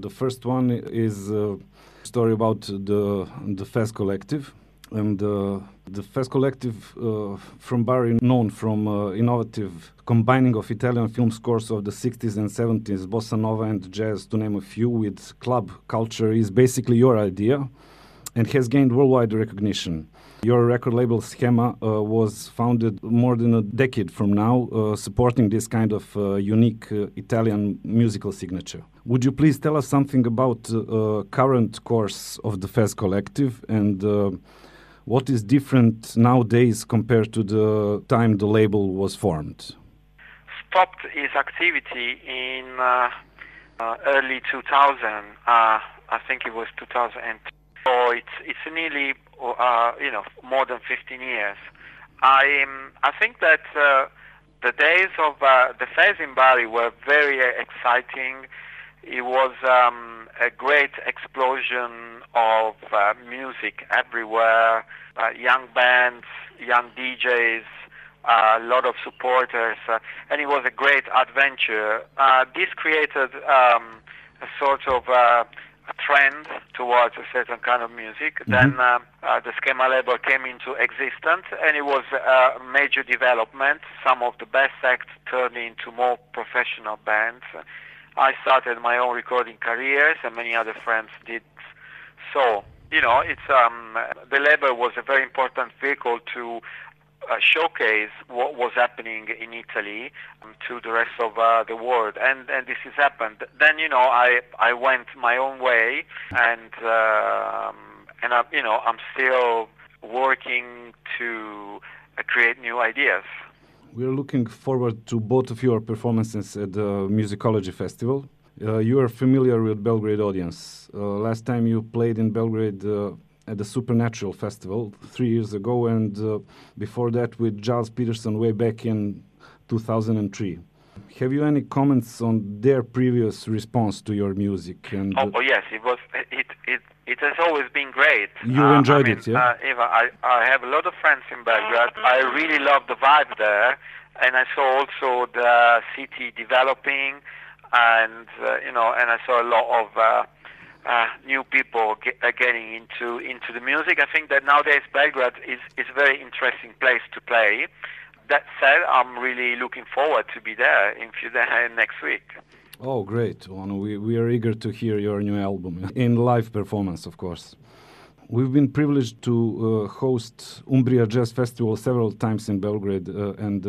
The first one is a story about the Fez Collective. And the Fez Collective from Bari, known from innovative combining of Italian film scores of the 60s and 70s, bossa nova and jazz, to name a few, with club culture, is basically your idea and has gained worldwide recognition. Your record label Schema was founded more than a decade from now, supporting this kind of unique Italian musical signature. Would you please tell us something about current course of the Fez Collective and what is different nowadays compared to the time the label was formed? Stopped its activity in early 2000. I think it was 2002. So it's nearly more than 15 years. I think that the days of the Fez in Bari were very exciting. It was a great explosion of music everywhere, young bands, young DJs, a lot of supporters, and it was a great adventure. This created a sort of a trend towards a certain kind of music. Mm-hmm. Then the Schema label came into existence, and it was a major development. Some of the best acts turned into more professional bands. I started my own recording careers, and many other friends did. So, it's the label was a very important vehicle to showcase what was happening in Italy to the rest of the world, and this has happened. Then I went my own way, and I'm still working to create new ideas. We're looking forward to both of your performances at the Musicology Festival. You are familiar with Belgrade audience. Last time you played in Belgrade at the Supernatural Festival 3 years ago, and before that with Giles Peterson way back in 2003. Have you any comments on their previous response to your music? And yes, it has always been great. You enjoyed it, yeah? Eva, I have a lot of friends in Belgrade. I really love the vibe there, and I saw also the city developing, and and I saw a lot of new people getting into the music. I think that nowadays Belgrade is a very interesting place to play. That said, I'm really looking forward to be there next week. Oh, great. We are eager to hear your new album in live performance, of course. We've been privileged to host Umbria Jazz Festival several times in Belgrade, and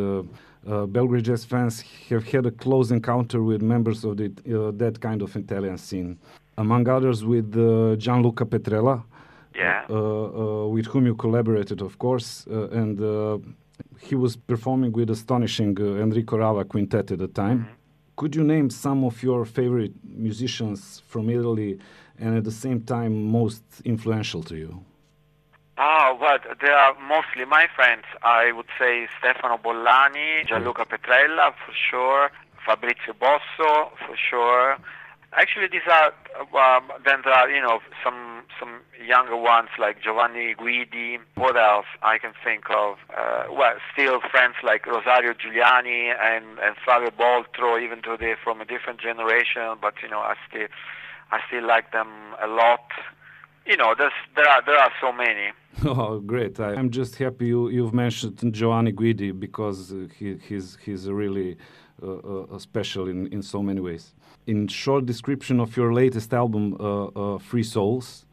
Belgrade jazz fans have had a close encounter with members of that kind of Italian scene. Among others with Gianluca Petrella, with whom you collaborated, of course, and he was performing with astonishing Enrico Rava quintet at the time. Mm-hmm. Could you name some of your favorite musicians from Italy and at the same time most influential to you? Well, they are mostly my friends. I would say Stefano Bollani, Gianluca Petrella, for sure, Fabrizio Bosso, for sure. Actually, these are then there are some younger ones like Giovanni Guidi. What else I can think of? Still friends like Rosario Giuliani and Flavio Boltro, even though they're from a different generation. But I still like them a lot. There are so many. Oh, great! I'm just happy you've mentioned Giovanni Guidi because he's really special in so many ways. In short description of your latest album, Free Souls,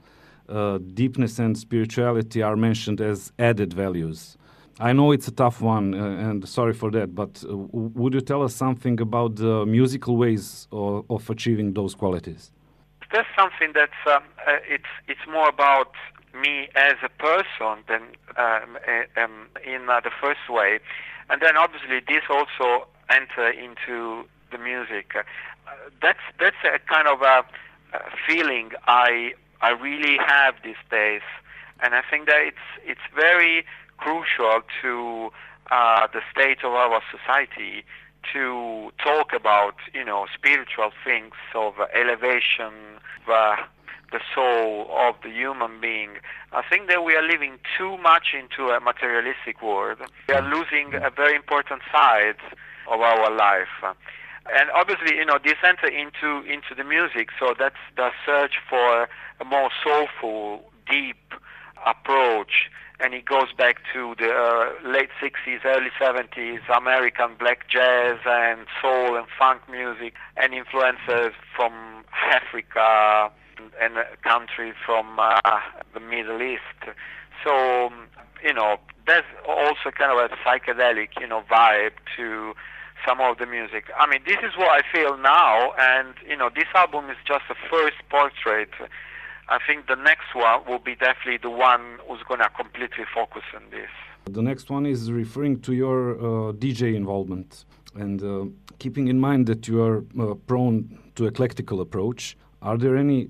deepness and spirituality are mentioned as added values. I know it's a tough one, and sorry for that, but would you tell us something about the musical ways of achieving those qualities? That's something that's it's more about me as a person than in the first way, and then obviously this also enter into the music. That's a kind of a feeling I really have these days, and I think that it's very crucial to the state of our society to talk about spiritual things of elevation, the soul of the human being. I think that we are living too much into a materialistic world. We are losing a very important side of our life. And obviously, this enter into the music, so that's the search for a more soulful, deep approach, and it goes back to the late 60s, early 70s, American black jazz and soul and funk music, and influences from Africa and countries from the Middle East. So, there's also kind of a psychedelic, vibe to some of the music. I mean, this is what I feel now, and, this album is just a first portrait. I think the next one will be definitely the one who's going to completely focus on this. The next one is referring to your DJ involvement, and keeping in mind that you are prone to eclectical approach. Are there any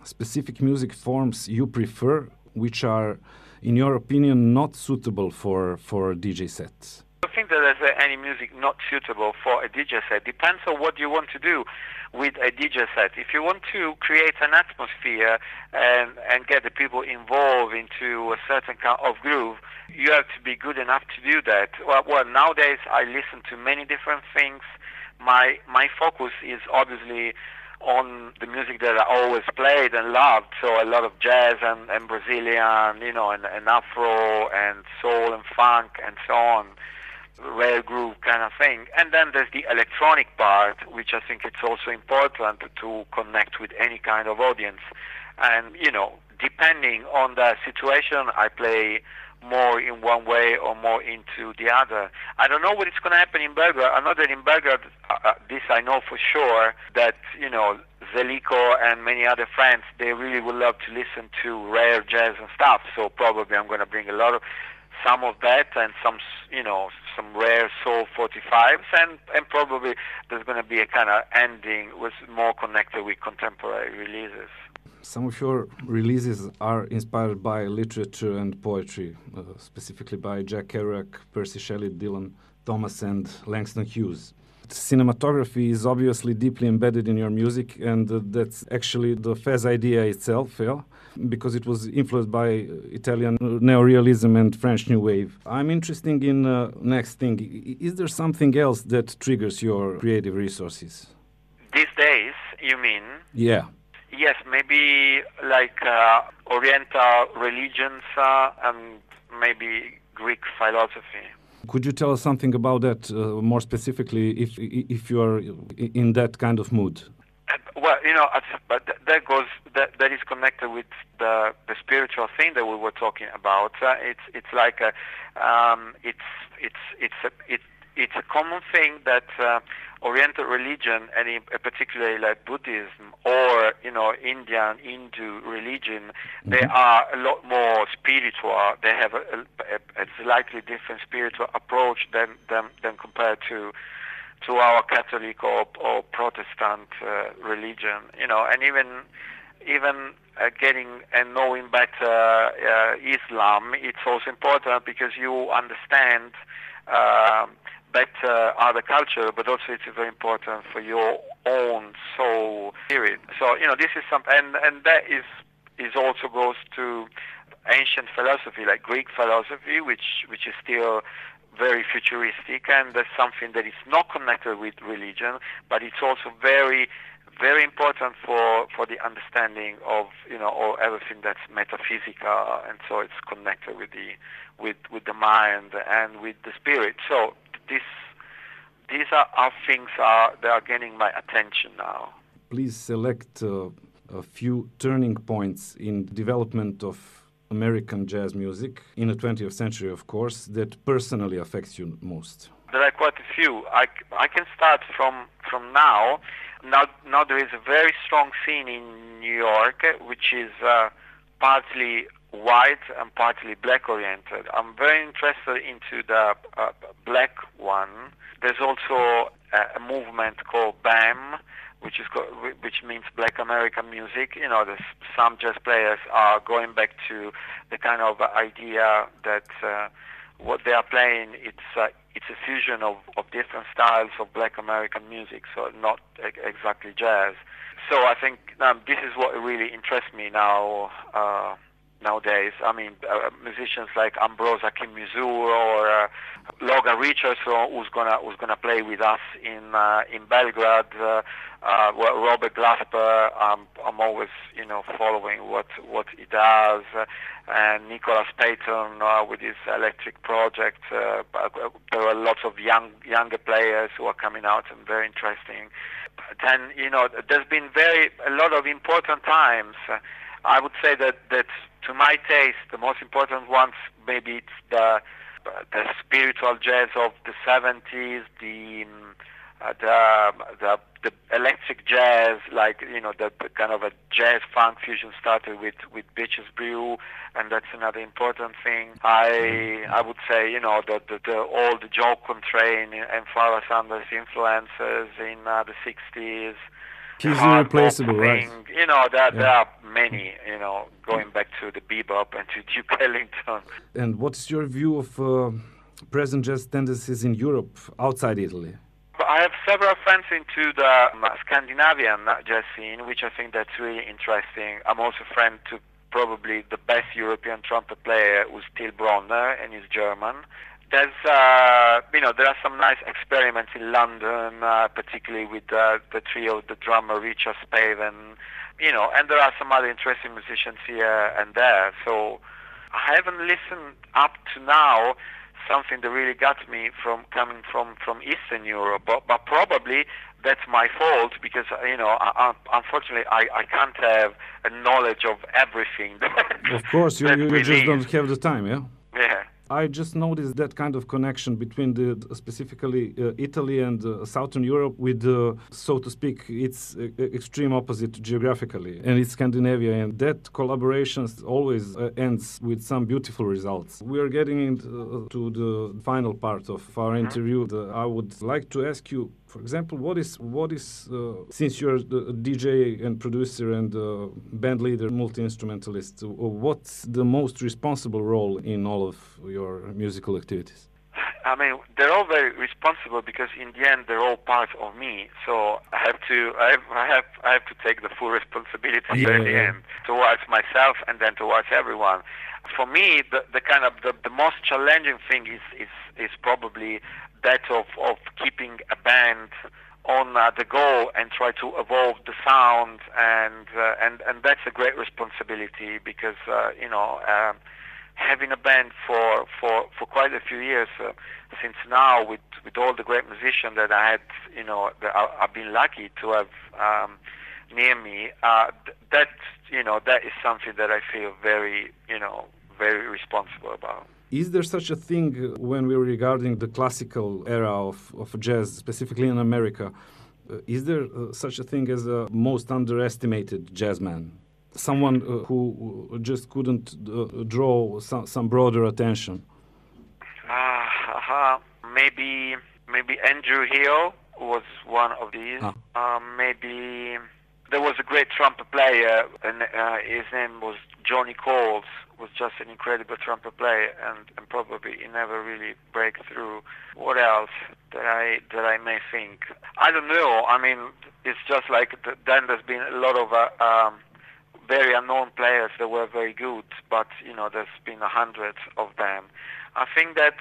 specific music forms you prefer, which are, in your opinion, not suitable for DJ sets? I don't think that there's any music not suitable for a DJ set. Depends on what you want to do with a DJ set. If you want to create an atmosphere and get the people involved into a certain kind of groove, you have to be good enough to do that. Well, nowadays I listen to many different things. My focus is obviously on the music that I always played and loved, so a lot of jazz and Brazilian, and Afro and soul and funk and so on, rare groove kind of thing. And then there's the electronic part, which I think it's also important to connect with any kind of audience. And, depending on the situation, I play more in one way or more into the other. I don't know what is going to happen in Belgrade. I know that in Belgrade, this I know for sure, that, Zeliko and many other friends, they really would love to listen to rare jazz and stuff. So probably I'm going to bring some of that and some rare soul 45s, and probably there's going to be a kind of ending with more connected with contemporary releases. Some of your releases are inspired by literature and poetry, specifically by Jack Kerouac, Percy Shelley, Dylan Thomas, and Langston Hughes. Cinematography is obviously deeply embedded in your music, and that's actually the Fez idea itself, because it was influenced by Italian neorealism and French New Wave. I'm interested in next thing. Is there something else that triggers your creative resources? These days, you mean? Yeah. Yes, maybe like Oriental religions and maybe Greek philosophy. Could you tell us something about that more specifically, if you are in that kind of mood? Well, but that is connected with the spiritual thing that we were talking about. It's like it's a common thing that Oriental religion, and particularly like Buddhism or Indian Hindu religion, they are a lot more spiritual. They have a slightly different spiritual approach than compared to our Catholic or Protestant religion. And even getting and knowing better Islam, it's also important because you understand better other culture, but also it's very important for your own soul spirit. So this is something, and that is also goes to ancient philosophy, like Greek philosophy, which is still very futuristic, and that's something that is not connected with religion, but it's also very, very important for the understanding of or everything that's metaphysical, and so it's connected with the mind and with the spirit. So these are things that are getting my attention now. Please select a few turning points in development of American jazz music in the 20th century, of course, that personally affects you most. There are quite a few. I can start from now. Now there is a very strong scene in New York, which is partly white and partly black oriented. I'm very interested into the black one. There's also a movement called BAM, which means Black American music. Some jazz players are going back to the kind of idea that what they are playing, it's a fusion of different styles of Black American music, so not exactly jazz. So I think this is what really interests me now nowadays. I mean, musicians like Ambrosa Kim-Mizu or Logan Richards, who's gonna play with us in Belgrade. Robert Glasper, I'm always following what he does, and Nicholas Payton with his electric project. There are lots of younger players who are coming out and very interesting. Then there's been a lot of important times. I would say that to my taste, the most important ones, maybe it's the spiritual jazz of the 70s, the electric jazz, like the kind of a jazz funk fusion started with Bitches Brew, and that's another important thing. I would say all the Joe Contrain and Farrah Sanders influences in the 60s. He's irreplaceable, right? There are many, going back to the bebop and to Duke Ellington. And what's your view of present jazz tendencies in Europe, outside Italy? I have several friends into the Scandinavian jazz scene, which I think that's really interesting. I'm also a friend to probably the best European trumpet player, who's Till Bronner, and he's German. There's, there are some nice experiments in London, particularly with the trio, the drummer Richard Spaven, and there are some other interesting musicians here and there. So I haven't listened up to now something that really got me coming from Eastern Europe, but probably that's my fault because unfortunately I can't have a knowledge of everything. Of course, you just don't have the time, yeah. Yeah. I just noticed that kind of connection between specifically Italy and Southern Europe with, so to speak, its extreme opposite geographically, and it's Scandinavia, and that collaboration always ends with some beautiful results. We are getting into the final part of our interview. I would like to ask you, for example, what is since you're the DJ and producer and band leader, multi-instrumentalist, what's the most responsible role in all of your musical activities? I mean, they're all very responsible because in the end they're all part of me. So I have to take the full responsibility at the end towards myself and then towards everyone. For me, the most challenging thing is probably that of keeping a band on the go and try to evolve the sound, and that's a great responsibility because having a band for quite a few years since now with all the great musicians that I had, that I've been lucky to have near me, that is something that I feel very responsible about. Is there such a thing when we're regarding the classical era of jazz, specifically in America? Is there such a thing as a most underestimated jazzman? Someone who just couldn't draw some broader attention? Maybe Andrew Hill was one of these. Maybe there was a great trumpet player, and his name was Johnny Coles. Was just an incredible trumpet player, and probably he never really break through. What else that I may think? I don't know. I mean, it's just like then there's been a lot of very unknown players that were very good, but there's been hundreds of them. I think that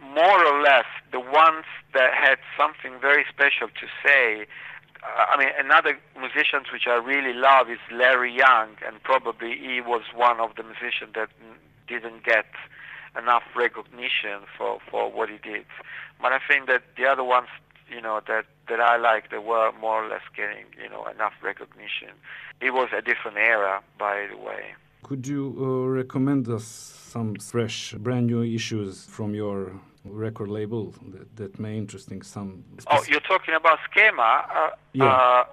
more or less the ones that had something very special to say. I mean, another musicians which I really love is Larry Young, and probably he was one of the musicians that didn't get enough recognition for what he did. But I think that the other ones, that I like, they were more or less getting, enough recognition. It was a different era, by the way. Could you recommend us some fresh, brand new issues from your record label that may interesting some? You're talking about Schema? Yeah.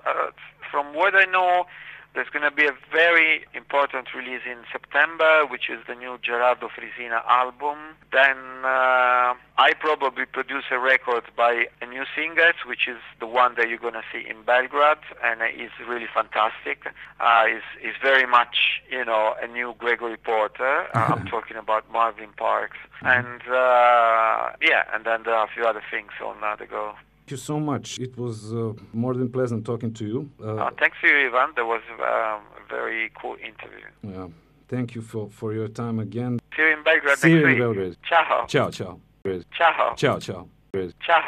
From what I know, there's going to be a very important release in September, which is the new Gerardo Frisina album. Then I probably produce a record by a new singer, which is the one that you're going to see in Belgrade, and it's really fantastic. It's very much, a new Gregory Porter. I'm talking about Marvin Parks. And, and then there are a few other things on the go. Thank you so much. It was more than pleasant talking to you. Thanks to you, Ivan. That was a very cool interview. Yeah. Thank you for your time again. See you in Belgrade See you next in week. Belgrade. Ciao. Ciao, ciao. Ciao. Ciao, ciao. Ciao.